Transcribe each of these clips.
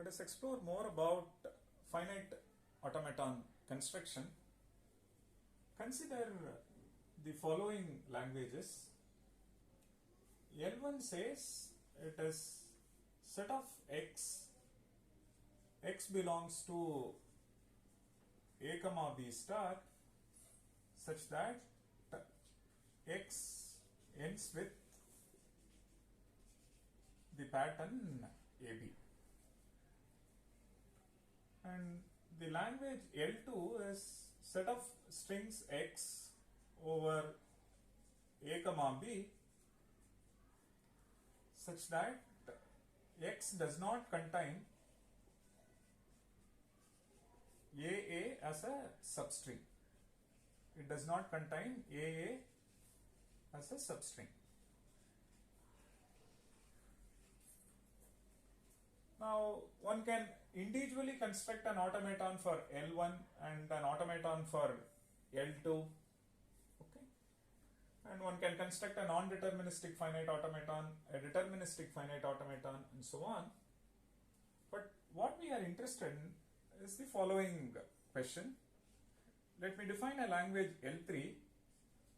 let us explore more about finite automaton construction. Consider the following languages. L1 says it is set of x belongs to a comma b star such that x ends with the pattern AB. And the language L2 is set of strings x over a comma b such that x does not contain AA as a substring. It does not contain AA as a substring. Now, one can individually construct an automaton for L1 and an automaton for L2. Okay, and one can construct a non-deterministic finite automaton, a deterministic finite automaton, and so on. But what we are interested in is the following question. Let me define a language L3,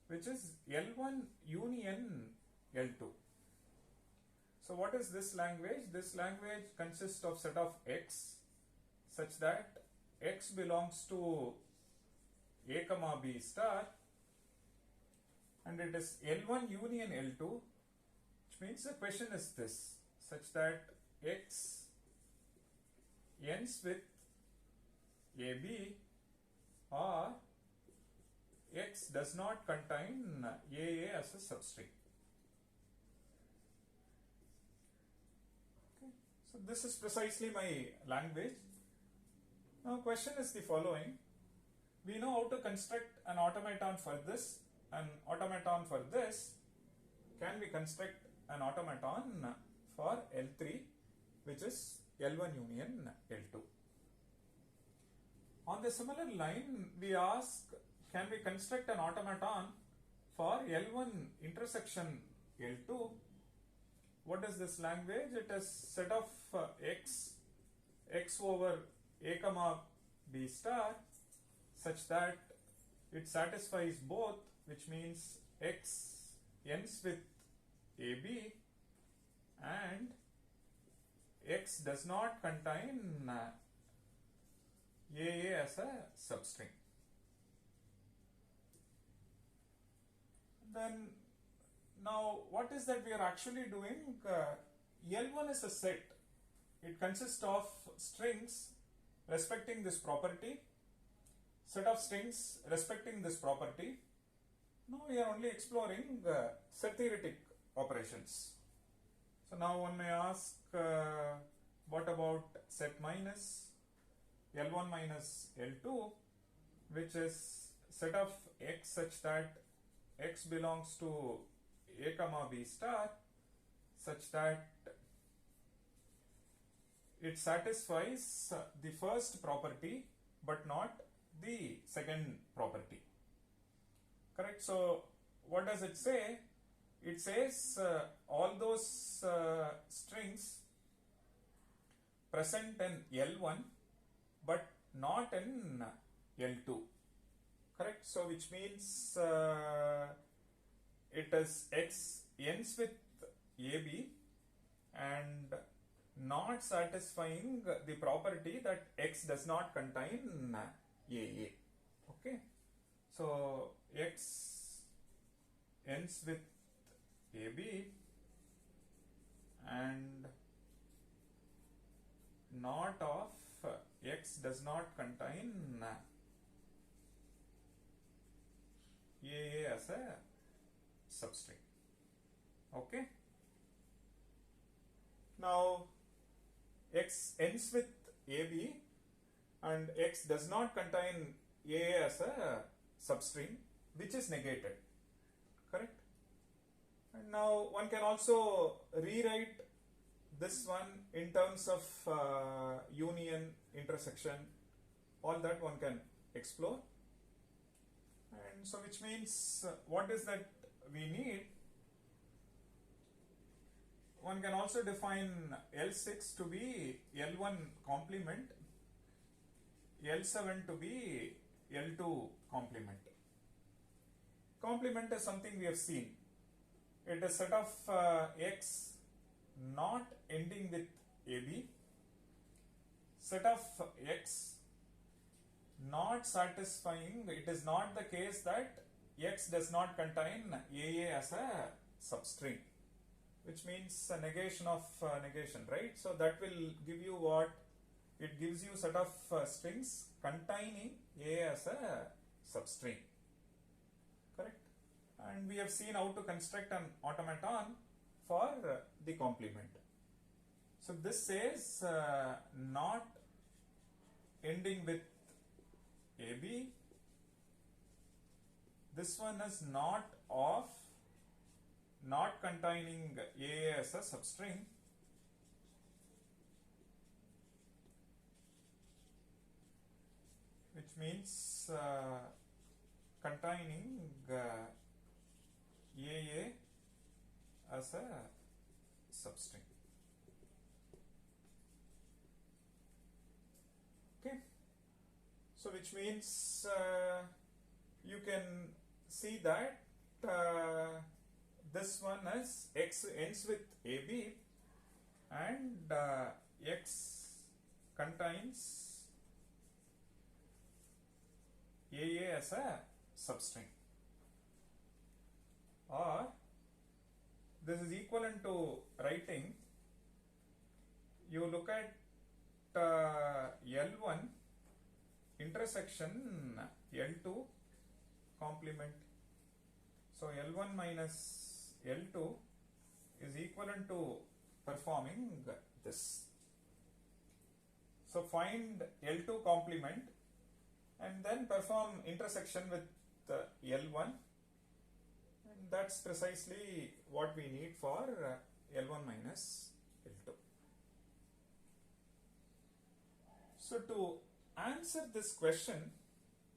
which is L1 union L2. So what is this language? This language consists of set of x such that x belongs to a comma b star, and it is L1 union L2, which means the question is this, such that x ends with AB or x does not contain AA as a substring. Okay. So this is precisely my language. Now question is the following. We know how to construct an automaton for this, an automaton for this. Can we construct an automaton for L3, which is L1 union L2? On the similar line, we ask, can we construct an automaton for L1 intersection L2? What is this language? It is set of x over a comma b star such that it satisfies both, which means x ends with AB and x does not contain AA as a substring. Then now what is that we are actually doing? L1 is a set. It consists of strings respecting this property, set of strings respecting this property. Now we are only exploring set theoretic operations. So now one may ask, what about set minus L1 minus L2, which is set of x such that x belongs to a comma b star such that it satisfies the first property but not the second property. Correct? So what does it say? It says all those strings present in L1 but not in L2. Correct? So which means it is x ends with AB and not satisfying the property that x does not contain AA. Okay? So x ends with AB and not of x does not contain AA as a substring. Okay? Now x ends with AB and x does not contain AA as a substring, which is negated. Correct? And now one can also rewrite this one in terms of union, intersection, all that one can explore. And so which means what is that we need? one can also define L6 to be L1 complement, L7 to be L2 complement. Complement is something we have seen. It is set of x not ending with AB, set of x not satisfying. It is not the case that x does not contain AA as a substring, which means a negation of negation, right? So that will give you what? It gives you set of strings containing A as a substring, correct? And we have seen how to construct an automaton for the complement. So this says not ending with AB. This one is not of, not containing A as a substring. Which means containing AA as a substring. Okay. So which means you can see that this one is x ends with AB and x contains AA as a substring, or this is equivalent to writing, you look at L1 intersection L2 complement. So L1 minus L2 is equivalent to performing this. So find L2 complement and then perform intersection with L1, and that's precisely what we need for L1 minus L2. So to answer this question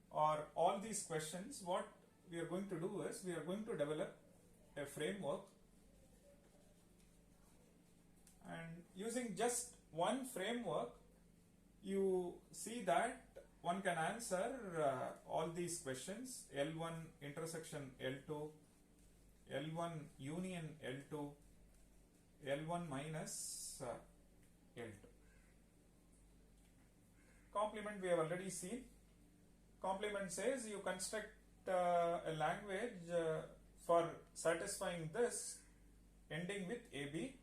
or all these questions, what we are going to do is we are going to develop a framework, and using just one framework you see that one can answer all these questions: L1 intersection L2, L1 union L2, L1 minus L2. Complement we have already seen. Complement says you construct a language for satisfying this ending with AB,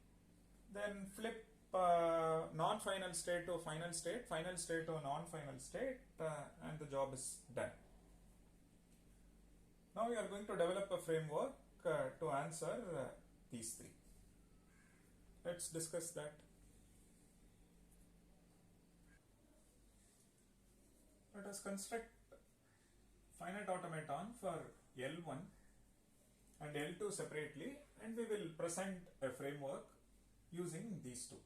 then flip non-final state to final state to non-final state, and the job is done. Now we are going to develop a framework to answer these three. Let's discuss that. Let us construct finite automaton for L1 and L2 separately, and we will present a framework using these two.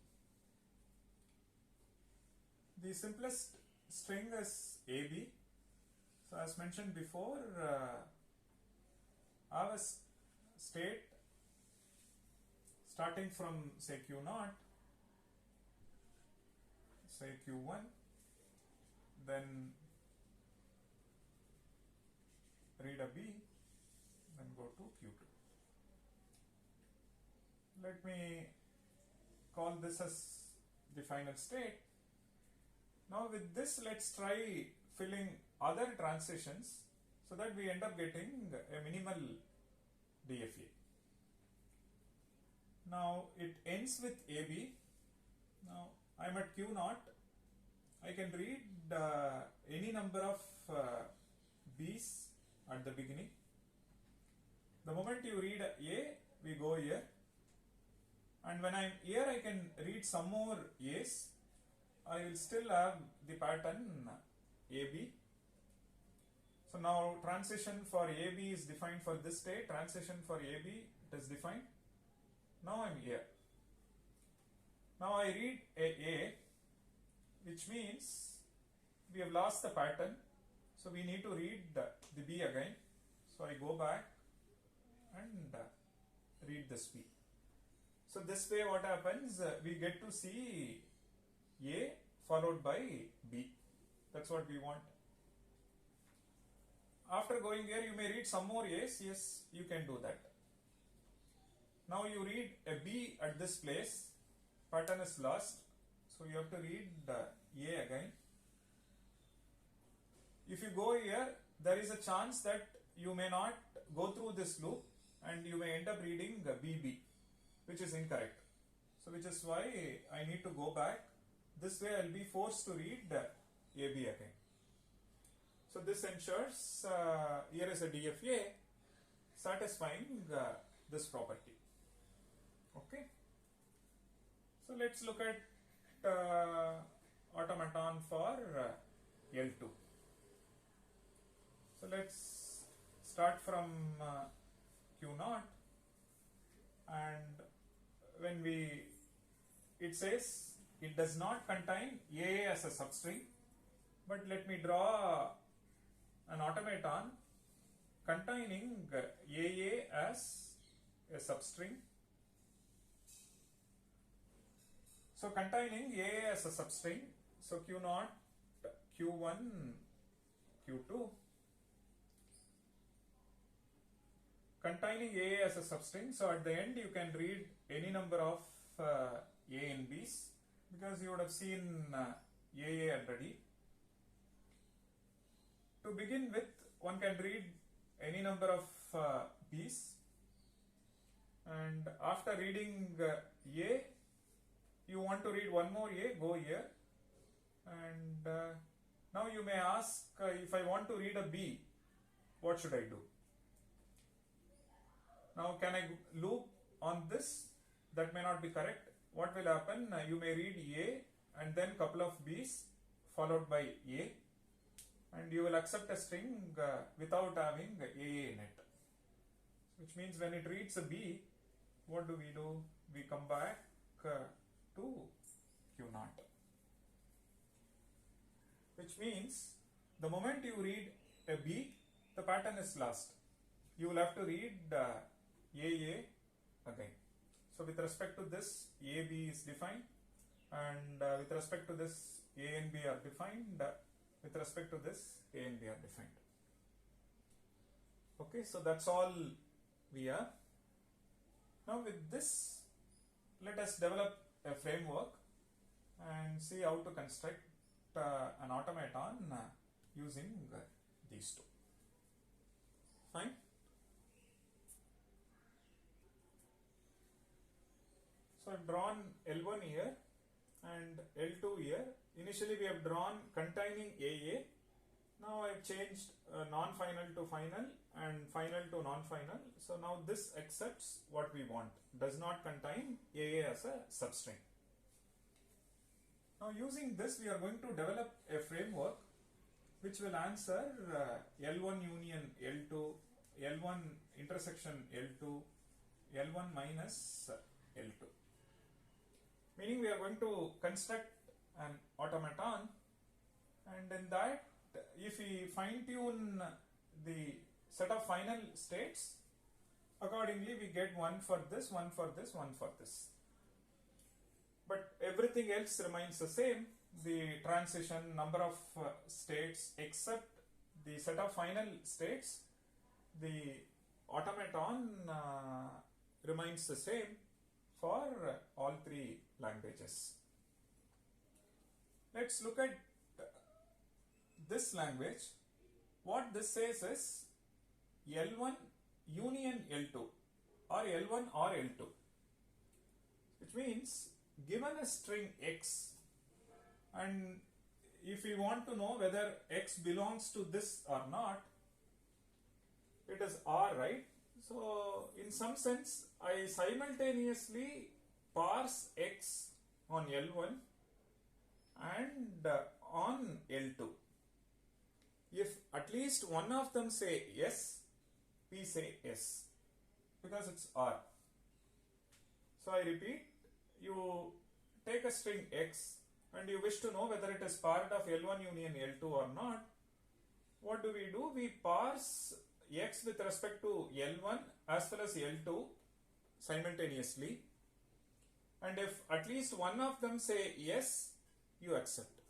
The simplest string is AB. So as mentioned before, I have a state starting from say Q0, say Q1, then read a B, then go to Q2. Let me call this as the final state. Now with this, let's try filling other transitions so that we end up getting a minimal DFA. Now it ends with AB. Now I'm at Q0. I can read any number of B's at the beginning. The moment you read A, we go here. And when I'm here, I can read some more A's. I will still have the pattern AB. So now transition for AB is defined for this state, transition for AB it is defined. Now I'm here. Now I read A, which means we have lost the pattern. So we need to read the B again. So I go back and read this B. So this way what happens, we get to see A followed by B. That's what we want. After going here, you may read some more A's. Yes, you can do that. Now you read a B at this place. Pattern is lost. So you have to read A again. If you go here, there is a chance that you may not go through this loop and you may end up reading BB, which is incorrect. So which is why I need to go back. This way I will be forced to read AB again. So this ensures here is a DFA satisfying this property. Okay. So let's look at automaton for L2. So let's start from Q0, and when it says it does not contain AA as a substring, but let me draw an automaton containing AA as a substring. So containing AA as a substring, so Q0, Q1, Q2, containing AA as a substring. So at the end you can read any number of A and B's, because you would have seen AA already. To begin with, one can read any number of B's, and after reading A, you want to read one more A, go here, and now you may ask, if I want to read a B, what should I do? Now can I loop on this? That may not be correct. What will happen? You may read A and then couple of B's followed by A, and you will accept a string without having AA in it. Which means when it reads a B, what do? We come back to Q0. Which means the moment you read a B, the pattern is lost. You will have to read AA again. So with respect to this, AB is defined, and with respect to this, A and B are defined. With respect to this, A and B are defined. Okay, so that's all we are. Now with this, let us develop a framework and see how to construct an automaton using these two. Fine. So I've drawn L1 here and L2 here. Initially we have drawn containing AA. Now I've changed non-final to final and final to non-final. So now this accepts what we want. Does not contain AA as a substring. Now using this, we are going to develop a framework which will answer L1 union L2, L1 intersection L2, L1 minus L2. Meaning we are going to construct an automaton, and in that, if we fine tune the set of final states, accordingly we get one for this, one for this, one for this. But everything else remains the same, the transition, number of states, except the set of final states. The automaton remains the same for all three languages. Let's look at this language. What this says is L1 union L2, or L1 or L2, which means given a string X, and if we want to know whether X belongs to this or not, it is R, right? So in some sense, I simultaneously parse X on L1 and on L2. If at least one of them say yes, we say yes, because it's R. So I repeat, you take a string X and you wish to know whether it is part of L1 union L2 or not. What do? We parse X with respect to L1 as well as L2 simultaneously, and if at least one of them say yes, you accept.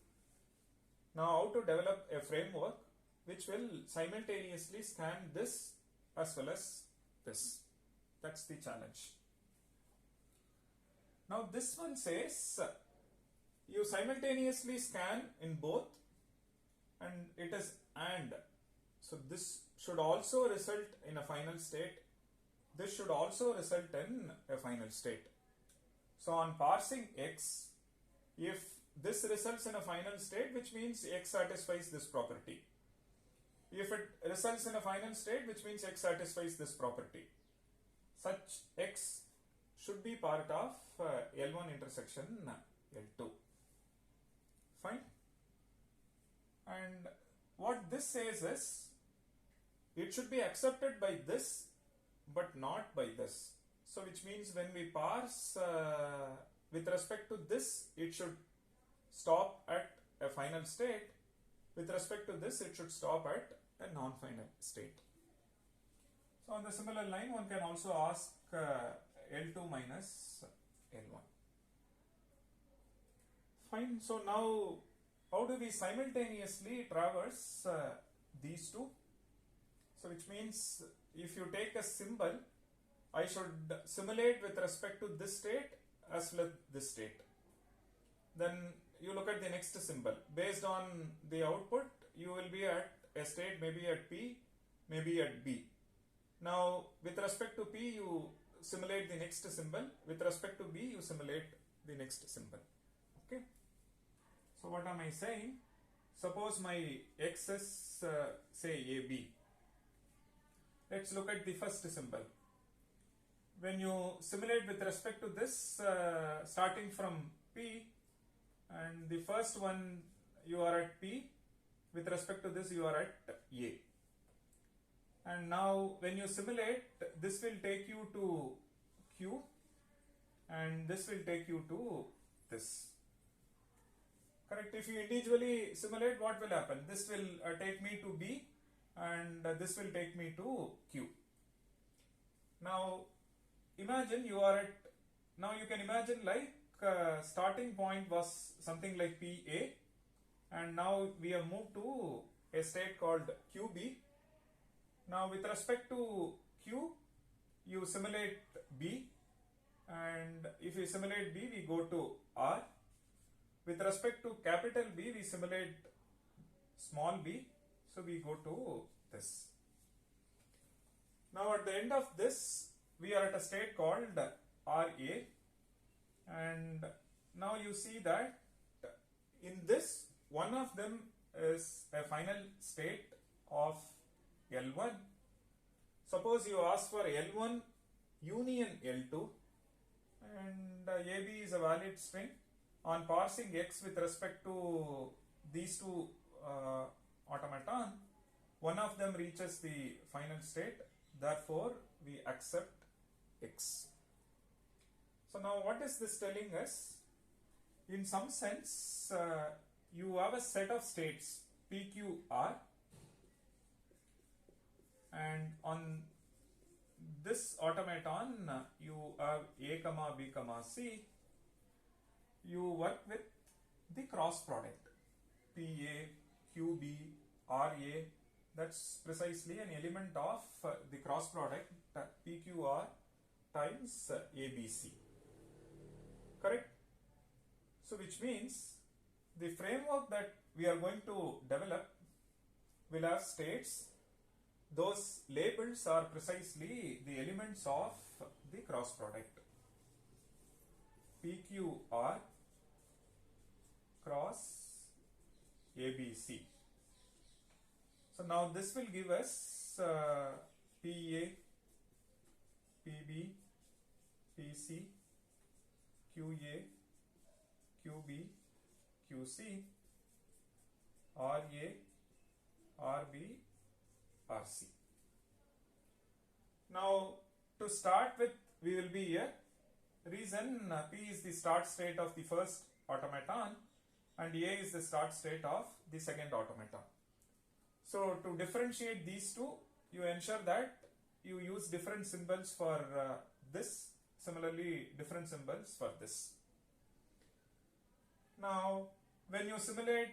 Now, how to develop a framework which will simultaneously scan this as well as this? That's the challenge. Now, this one says you simultaneously scan in both, and it is AND. So, this should also result in a final state. This should also result in a final state. So, on parsing X, if this results in a final state, which means X satisfies this property. If it results in a final state, which means X satisfies this property. Such X should be part of L1 intersection L2. Fine. And what this says is, it should be accepted by this, but not by this. So which means when we parse with respect to this, it should stop at a final state. With respect to this, it should stop at a non-final state. So on the similar line, one can also ask L2 minus L1. Fine. So now, how do we simultaneously traverse these two? So which means if you take a symbol, I should simulate with respect to this state as well as this state. Then you look at the next symbol. Based on the output, you will be at a state maybe at P, maybe at B. Now, with respect to P, you simulate the next symbol. With respect to B, you simulate the next symbol. Okay. So, what am I saying? Suppose my X is, say, AB. Let's look at the first symbol. When you simulate with respect to this, starting from P, and the first one you are at P, with respect to this you are at A. And now when you simulate, this will take you to Q, and this will take you to this. Correct? If you individually simulate, what will happen? This will take me to B, and this will take me to Q. Now imagine you are at, now you can imagine like starting point was something like PA, and now we have moved to a state called QB. Now with respect to Q, you simulate B, and if you simulate B, we go to R. With respect to capital B, we simulate small b, so we go to this. Now at the end of this, we are at a state called RA, and now you see that in this, one of them is a final state of L1. Suppose you ask for L1 union L2, and AB is a valid string. On parsing X with respect to these two automaton, one of them reaches the final state, therefore we accept X. So now what is this telling us? In some sense, you have a set of states PQR, and on this automaton you have A, B, C. You work with the cross product PA, QB, RA. That's precisely an element of the cross product PQR times ABC. Correct? So which means the framework that we are going to develop will have states. Those labels are precisely the elements of the cross product. PQR cross ABC. So now this will give us PA, PB, PC, QA, QB, QC, RA, RB, RC. Now to start with, we will be here. Reason P is the start state of the first automaton and A is the start state of the second automaton. So to differentiate these two, you ensure that you use different symbols for this similarly different symbols for this. Now, when you simulate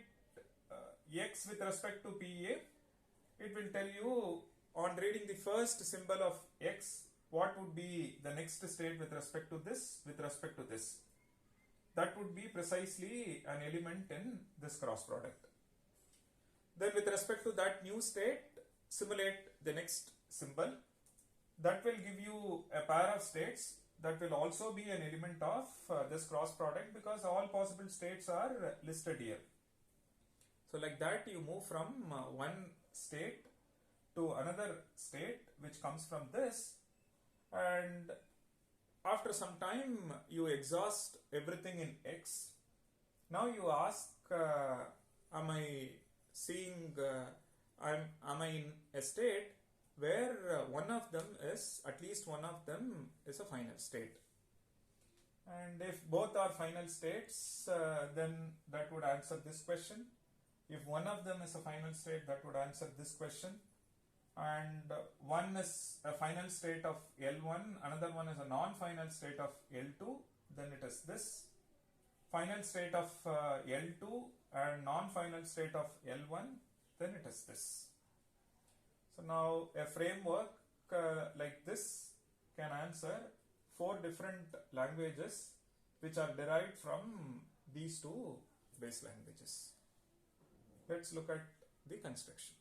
x with respect to PA, it will tell you on reading the first symbol of x, what would be the next state with respect to this, with respect to this. That would be precisely an element in this cross product. Then with respect to that new state, simulate the next symbol. That will give you a pair of states that will also be an element of this cross product, because all possible states are listed here. So like that you move from one state to another state which comes from this, and after some time you exhaust everything in X. Now you ask, am I seeing, am I in a state where one of them is, at least one of them is a final state? And if both are final states, then that would answer this question. If one of them is a final state, that would answer this question. And one is a final state of L1, another one is a non-final state of L2, then it is this. Final state of L2 and non-final state of L1, then it is this. So now a framework like this can answer 4 different languages which are derived from these 2 base languages. Let's look at the construction.